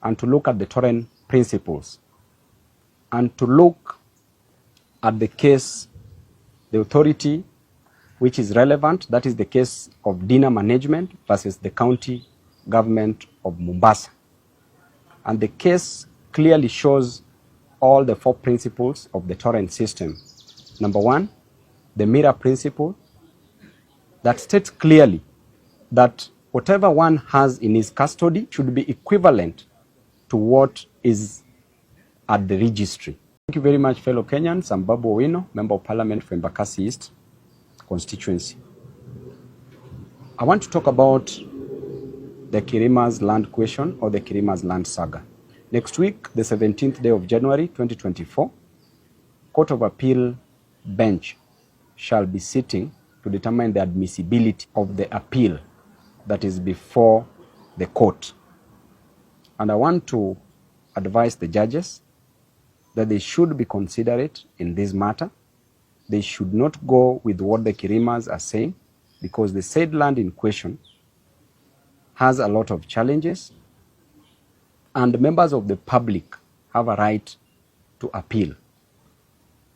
and to look at the Torrent principles, and to look at the case, the authority which is relevant, that is the case of dinner management versus the county government of Mombasa. And the case clearly shows all the 4 principles of the Torrent system. Number 1, the mirror principle, that states clearly that whatever one has in his custody should be equivalent to what is at the registry. Thank you very much, fellow Kenyans. I'm Babu Owino, Member of Parliament for Embakasi East constituency. I want to talk about the Kirima's land question or the Kirima's land saga. Next week, the 17th day of January 2024, Court of Appeal bench shall be sitting to determine the admissibility of the appeal that is before the court. And I want to advise the judges that they should be considerate in this matter. They should not go with what the Kirimas are saying, because the said land in question has a lot of challenges, and members of the public have a right to appeal.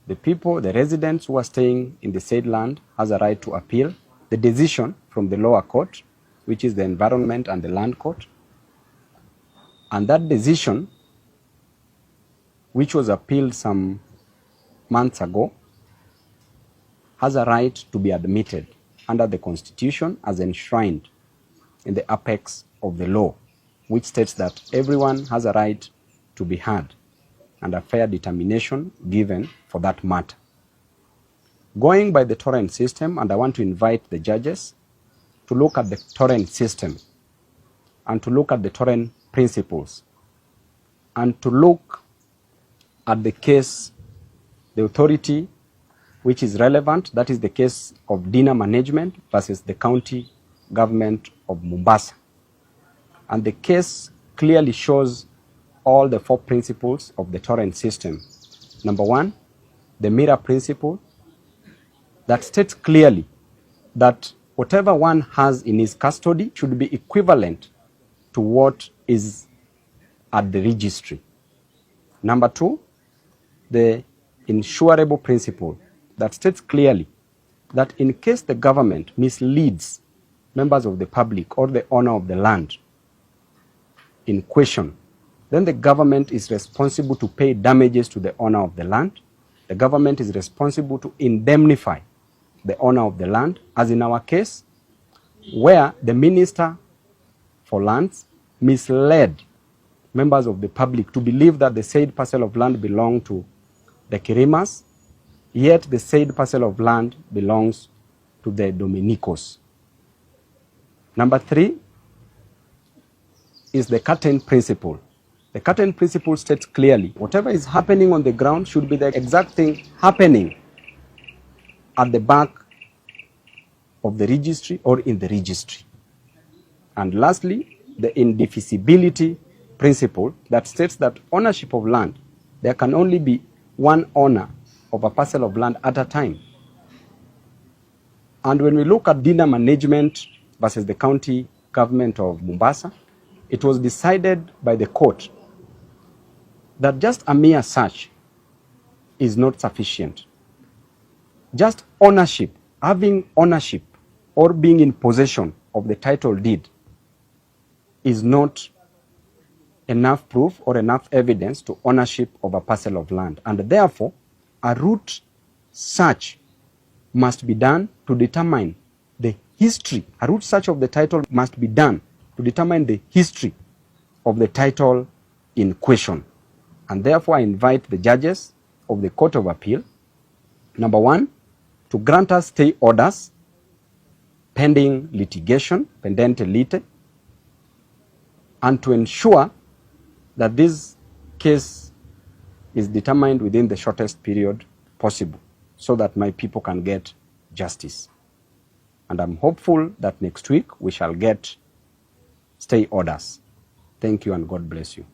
The people, the residents who are staying in the said land has a right to appeal the decision from the lower court, which is the Environment and the Land Court. And that decision, which was appealed some months ago, has a right to be admitted under the Constitution as enshrined in the apex of the law, which states that everyone has a right to be heard and a fair determination given for that matter. Going by the Torrent system, and I want to invite the judges to look at the Torrent system and to look at the Torrent principles and to look at the case, the authority which is relevant, that is the case of dinner management versus the county government of Mombasa. And the case clearly shows all the 4 principles of the Torrent system. Number 1, the mirror principle, that states clearly that whatever one has in his custody should be equivalent to what is at the registry. Number 2, the insurable principle, that states clearly that in case the government misleads members of the public or the owner of the land in question, then the government is responsible to pay damages to the owner of the land. The government is responsible to indemnify the owner of the land, as in our case, where the Minister for Lands misled members of the public to believe that the said parcel of land belonged to the Kirimas, yet the said parcel of land belongs to the Dominicos. Number 3 is the curtain principle. The curtain principle states clearly whatever is happening on the ground should be the exact thing happening at the back of the registry or in the registry. And lastly, the indivisibility principle, that states that ownership of land, there can only be one owner of a parcel of land at a time. And when we look at dinner management versus the county government of Mombasa, it was decided by the court that just a mere search is not sufficient. Just ownership, having ownership or being in possession of the title deed is not enough proof or enough evidence to ownership of a parcel of land. And therefore, a root search must be done to determine the history. A root search of the title must be done to determine the history of the title in question. And therefore, I invite the judges of the Court of Appeal, number 1, to grant us stay orders pending litigation, pendente lite, and to ensure that this case is determined within the shortest period possible so that my people can get justice. And I'm hopeful that next week we shall get stay orders. Thank you and God bless you.